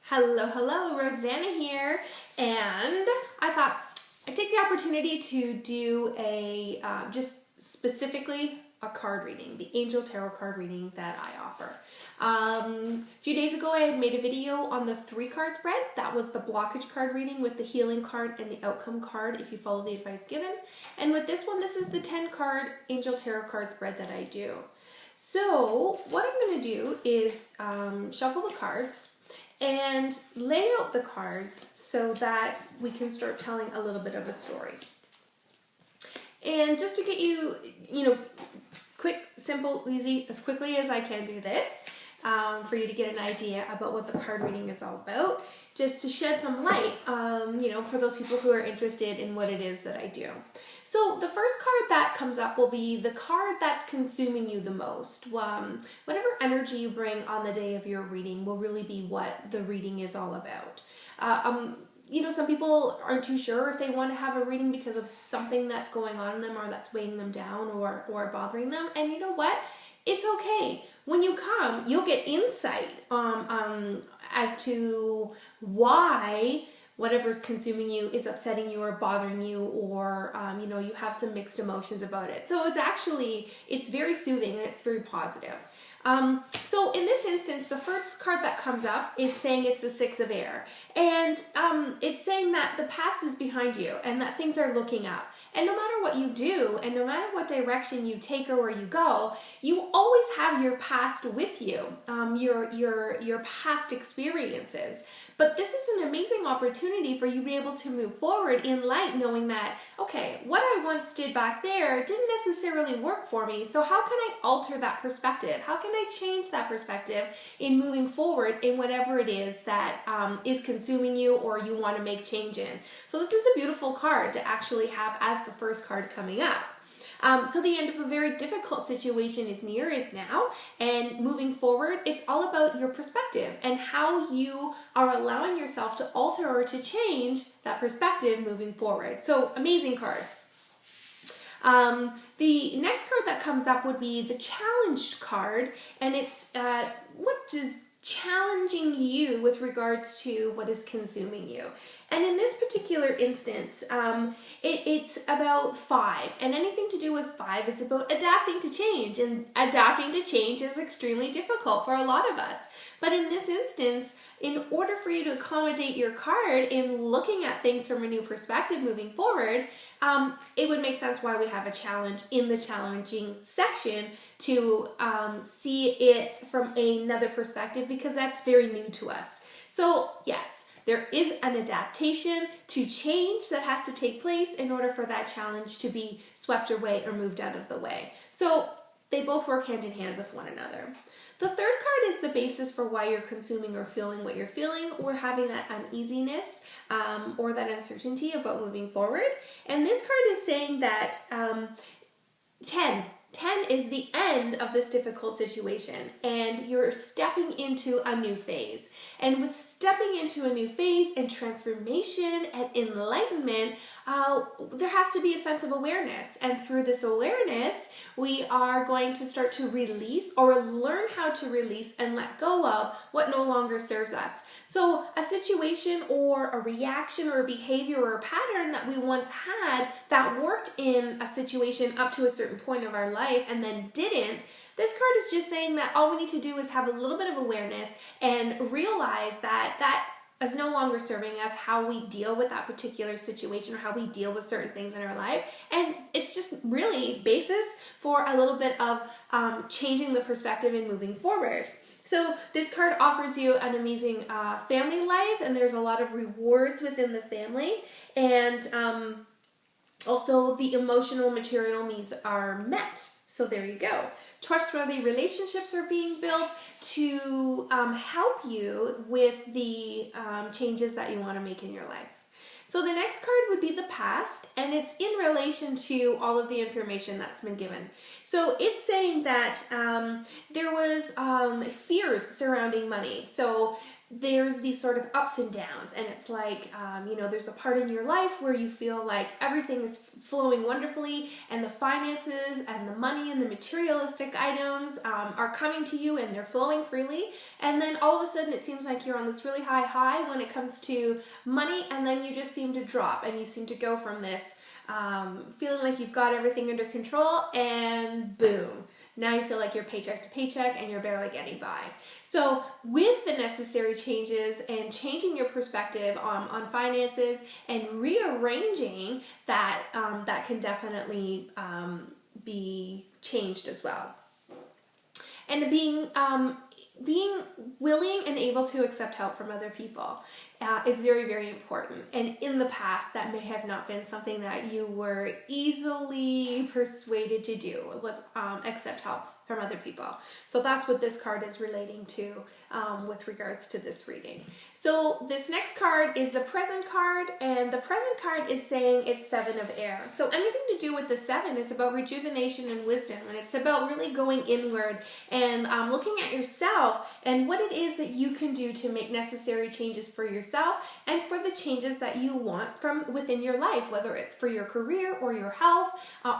Hello, Roseanna here, and I thought I'd take the opportunity to do a just specifically a card reading, the Angel Tarot card reading that I offer. A few days ago I had made a video on the 3-card spread. That was the blockage card reading with the healing card and the outcome card if you follow the advice given. And with this one, this is the 10-card Angel Tarot card spread that I do. So what I'm going to do is shuffle the cards and lay out the cards so that we can start telling a little bit of a story. And just to get you, quick, simple, easy, as quickly as I can do this, for you to get an idea about what the card reading is all about, just to shed some light, for those people who are interested in what it is that I do. So the first card that comes up will be the card that's consuming you the most. Whatever energy you bring on the day of your reading will really be what the reading is all about. Some people aren't too sure if they want to have a reading because of something that's going on in them or that's weighing them down or bothering them. And you know what? It's okay. When you come, you'll get insight as to why whatever's consuming you is upsetting you or bothering you, or you have some mixed emotions about it. So it's very soothing and it's very positive. So in this instance, the first card that comes up is saying it's the 6 of air. And it's saying that the past is behind you and that things are looking up. And no matter what you do and no matter what direction you take or where you go, you always have your past with you, your past experiences. But this is an amazing opportunity for you to be able to move forward in light, knowing that, okay, what I once did back there didn't necessarily work for me, so how can I alter that perspective? How can I change that perspective in moving forward in whatever it is that is consuming you or you want to make change in? So this is a beautiful card to actually have as the first card coming up. So the end of a very difficult situation is near, is now, and moving forward, it's all about your perspective and how you are allowing yourself to alter or to change that perspective moving forward. So amazing card. The next card that comes up would be the challenged card, and it's what is challenging you with regards to what is consuming you. And in this particular instance, it's about 5, and anything to do with 5 is about adapting to change, and adapting to change is extremely difficult for a lot of us. But in this instance, in order for you to accommodate your card in looking at things from a new perspective moving forward, it would make sense why we have a challenge in the challenging section to see it from another perspective, because that's very new to us. So yes, there is an adaptation to change that has to take place in order for that challenge to be swept away or moved out of the way. So they both work hand in hand with one another. The third card is the basis for why you're consuming or feeling what you're feeling, or having that uneasiness or that uncertainty about moving forward. And this card is saying that 10 is the end of this difficult situation, and you're stepping into a new phase. And with stepping into a new phase and transformation and enlightenment, there has to be a sense of awareness. And through this awareness, we are going to start to release or learn how to release and let go of what no longer serves us. So a situation or a reaction or a behavior or a pattern that we once had that worked in a situation up to a certain point of our life and then didn't, this card is just saying that all we need to do is have a little bit of awareness and realize that that is no longer serving us, how we deal with that particular situation or how we deal with certain things in our life. And it's just really basis for a little bit of changing the perspective and moving forward. So this card offers you an amazing family life, and there's a lot of rewards within the family, and also the emotional material needs are met. So there you go. Trustworthy relationships are being built to help you with the changes that you want to make in your life. So the next card would be the past, and it's in relation to all of the information that's been given. So it's saying that there was fears surrounding money. So there's these sort of ups and downs, and it's like, there's a part in your life where you feel like everything is flowing wonderfully, and the finances and the money and the materialistic items are coming to you and they're flowing freely, and then all of a sudden it seems like you're on this really high when it comes to money, and then you just seem to drop, and you seem to go from this feeling like you've got everything under control, and boom. Now you feel like you're paycheck to paycheck and you're barely getting by. So with the necessary changes and changing your perspective on finances and rearranging that, that can definitely be changed as well. And being willing and able to accept help from other people is very, very important. And in the past, that may have not been something that you were easily persuaded to do. It was accept help from other people. So that's what this card is relating to with regards to this reading. So this next card is the present card, and the present card is saying it's 7 of air. So anything to do with the 7 is about rejuvenation and wisdom, and it's about really going inward and looking at yourself and what it is that you can do to make necessary changes for yourself and for the changes that you want from within your life, whether it's for your career or your health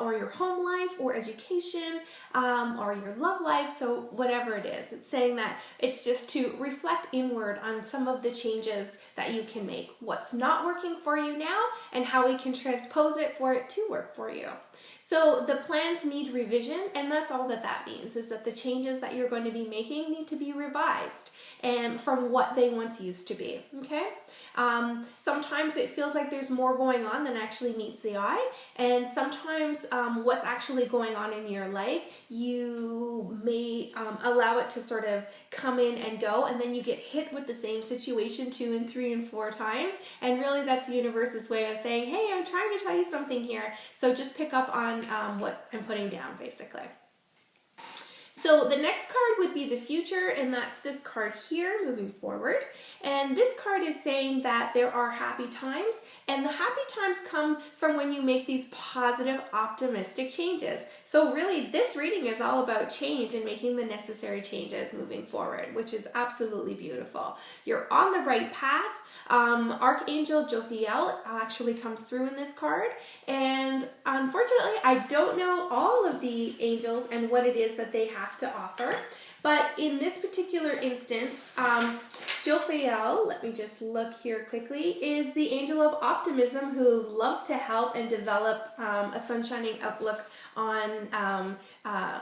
or your home life or education or your love life. So whatever it is, it's saying that it's just to reflect inward on some of the changes that you can make, what's not working for you now, and how we can transpose it for it to work for you. So the plans need revision, and that's all that means, is that the changes that you're going to be making need to be revised and from what they once used to be, okay? Sometimes it feels like there's more going on than actually meets the eye, and sometimes what's actually going on in your life, you may allow it to sort of come in and go, and then you get hit with the same situation 2 and 3 and 4 times, and really that's the universe's way of saying, hey, I'm trying to tell you something here, so just pick up on what I'm putting down, basically. So the next card would be the future, and that's this card here, moving forward. And this card is saying that there are happy times, and the happy times come from when you make these positive, optimistic changes. So really, this reading is all about change and making the necessary changes moving forward, which is absolutely beautiful. You're on the right path. Archangel Jophiel actually comes through in this card, and unfortunately I don't know all of the angels and what it is that they have to offer, but in this particular instance, Jophiel, let me just look here quickly, is the angel of optimism who loves to help and develop a sunshining outlook on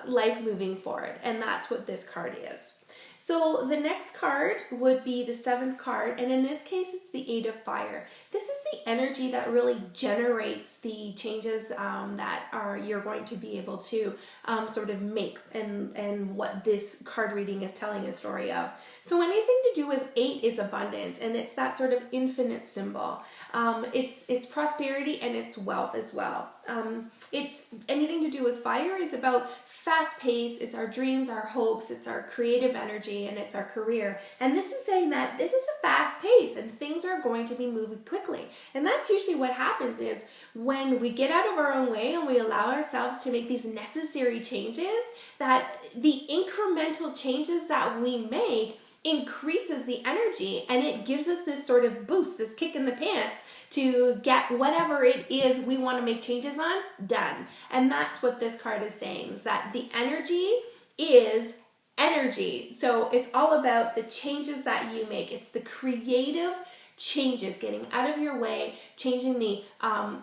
life moving forward, and that's what this card is. So the next card would be the 7th card, and in this case it's the 8 of fire. This is the energy that really generates the changes that you're going to be able to sort of make, and what this card reading is telling a story of. So anything to do with 8 is abundance, and it's that sort of infinite symbol. It's prosperity and it's wealth as well. It's anything to do with fire is about fast pace, it's our dreams, our hopes, it's our creative energy, and it's our career. And this is saying that this is a fast pace and things are going to be moving quickly. And that's usually what happens is when we get out of our own way and we allow ourselves to make these necessary changes, that the incremental changes that we make increases the energy, and it gives us this sort of boost, this kick in the pants to get whatever it is we want to make changes on done. And that's what this card is saying, is that the energy is energy. So it's all about the changes that you make. It's the creative changes, getting out of your way, changing the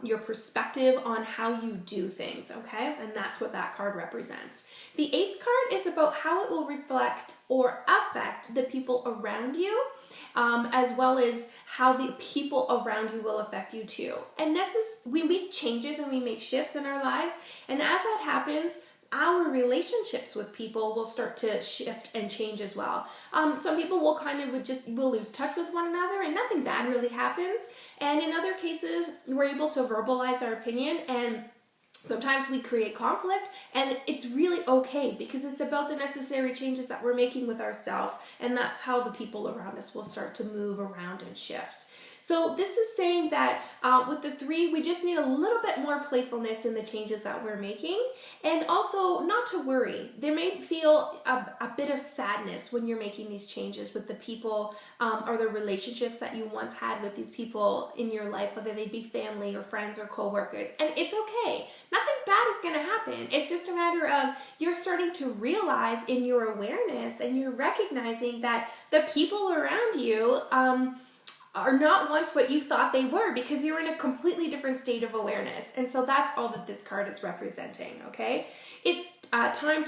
your perspective on how you do things, okay? And that's what that card represents. The 8th card is about how it will reflect or affect the people around you, as well as how the people around you will affect you too. And we make changes and we make shifts in our lives, and as that happens, our relationships with people will start to shift and change as well. Some people will will lose touch with one another and nothing bad really happens. And in other cases, we're able to verbalize our opinion and Sometimes we create conflict, and it's really okay because it's about the necessary changes that we're making with ourselves, and that's how the people around us will start to move around and shift. So this is saying that with the 3, we just need a little bit more playfulness in the changes that we're making, and also not to worry. There may feel a bit of sadness when you're making these changes with the people or the relationships that you once had with these people in your life, whether they be family or friends or coworkers, and it's okay. Nothing bad is going to happen. It's just a matter of you're starting to realize in your awareness, and you're recognizing that the people around you are not once what you thought they were, because you're in a completely different state of awareness. And so that's all that this card is representing, okay? It's time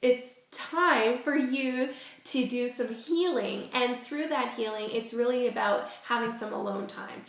it's time for you to do some healing, and through that healing, it's really about having some alone time.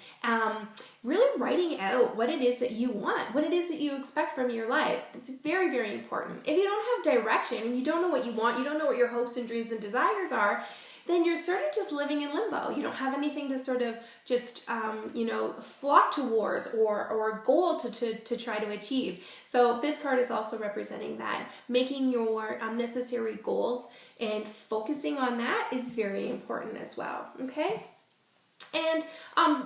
Really writing out what it is that you want, what it is that you expect from your life. It's very, very important. If you don't have direction and you don't know what you want, you don't know what your hopes and dreams and desires are, then you're sort of just living in limbo. You don't have anything to sort of just, flock towards or a goal to try to achieve. So this card is also representing that. Making your necessary goals and focusing on that is very important as well, okay? And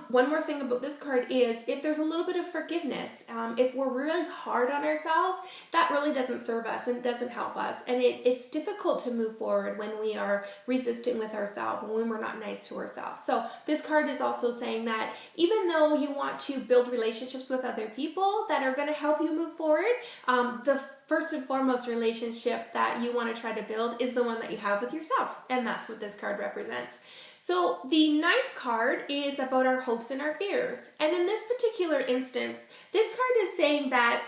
one more thing about this card is if there's a little bit of forgiveness, if we're really hard on ourselves, that really doesn't serve us and doesn't help us. And it's difficult to move forward when we are resistant with ourselves and when we're not nice to ourselves. So this card is also saying that even though you want to build relationships with other people that are going to help you move forward, the first and foremost relationship that you want to try to build is the one that you have with yourself. And that's what this card represents. So the 9th card is about our hopes and our fears. And in this particular instance, this card is saying that,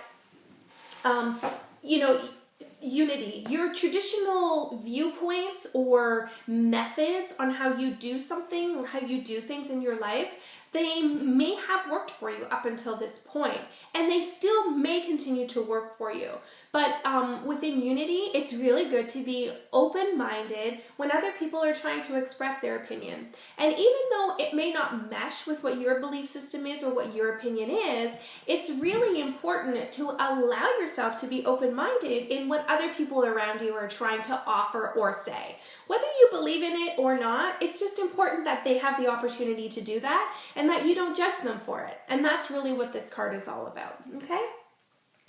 unity, your traditional viewpoints or methods on how you do something or how you do things in your life, they may have worked for you up until this point, and they still may continue to work for you. But within unity, it's really good to be open-minded when other people are trying to express their opinion. And even though it may not mesh with what your belief system is or what your opinion is, it's really important to allow yourself to be open-minded in what other people around you are trying to offer or say. Whether you believe in it or not, it's just important that they have the opportunity to do that and that you don't judge them for it. And that's really what this card is all about, okay?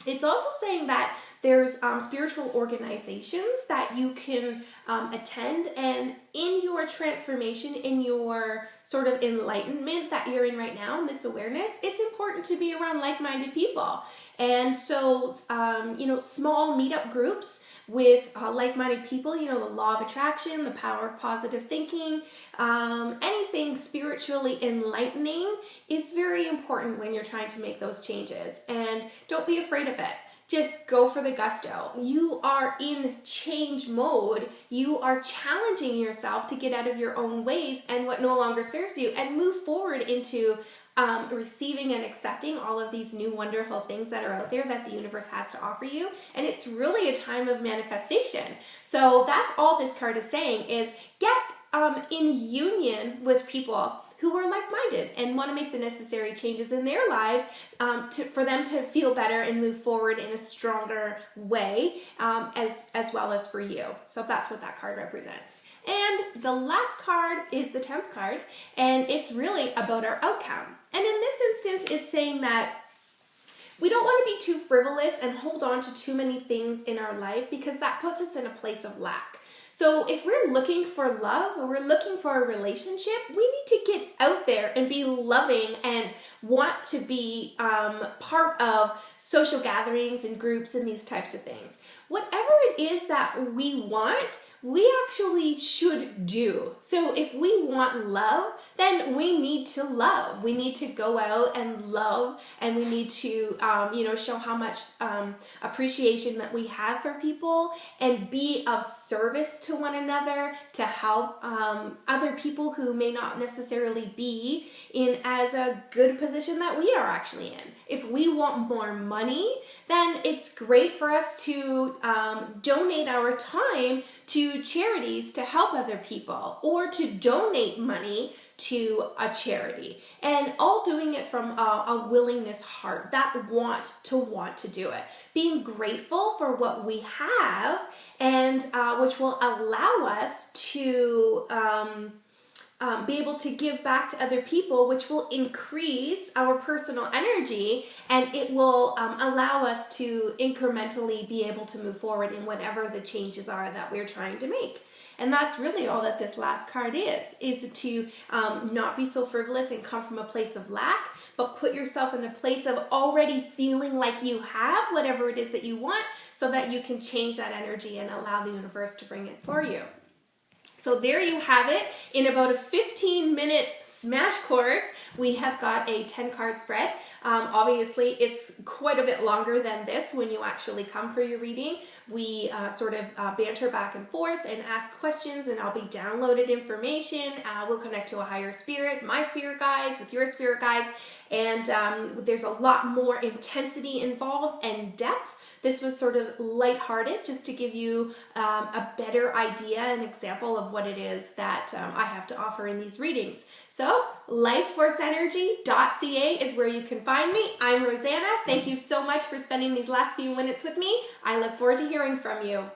It's also saying that there's spiritual organizations that you can attend, and in your transformation, in your sort of enlightenment that you're in right now, in this awareness, it's important to be around like-minded people. And so, small meetup groups with like-minded people, the law of attraction, the power of positive thinking, anything spiritually enlightening is very important when you're trying to make those changes. And don't be afraid of it. Just go for the gusto. You are in change mode. You are challenging yourself to get out of your own ways and what no longer serves you, and move forward into receiving and accepting all of these new wonderful things that are out there that the universe has to offer you. And it's really a time of manifestation. So that's all this card is saying, is get in union with people who are like-minded and want to make the necessary changes in their lives for them to feel better and move forward in a stronger way, as well as for you. So that's what that card represents. And the last card is the 10th card, and it's really about our outcome. And in this instance, it's saying that we don't want to be too frivolous and hold on to too many things in our life, because that puts us in a place of lack. So if we're looking for love or we're looking for a relationship, we need to get out there and be loving and want to be part of social gatherings and groups and these types of things. Whatever it is that we want, we actually should do. So if we want love, then we need to love. We need to go out and love, and we need to, show how much appreciation that we have for people, and be of service to one another, to help other people who may not necessarily be in as a good position that we are actually in. If we want more money, then it's great for us to donate our time to to charities to help other people or to donate money to a charity, and all doing it from a willingness heart, that want to do it, being grateful for what we have, and which will allow us to be able to give back to other people, which will increase our personal energy, and it will allow us to incrementally be able to move forward in whatever the changes are that we're trying to make. And that's really all that this last card is to not be so frivolous and come from a place of lack, but put yourself in a place of already feeling like you have whatever it is that you want, so that you can change that energy and allow the universe to bring it for you. So there you have it. In about a 15-minute smash course, we have got a 10-card spread. Obviously, it's quite a bit longer than this when you actually come for your reading. We sort of banter back and forth and ask questions, and I'll be downloaded information. We'll connect to a higher spirit, my spirit guides, with your spirit guides, and there's a lot more intensity involved and depth. This was sort of lighthearted, just to give you a better idea and example of what it is that I have to offer in these readings. So, lifeforceenergy.ca is where you can find me. I'm Roseanna. Thank you so much for spending these last few minutes with me. I look forward to hearing from you.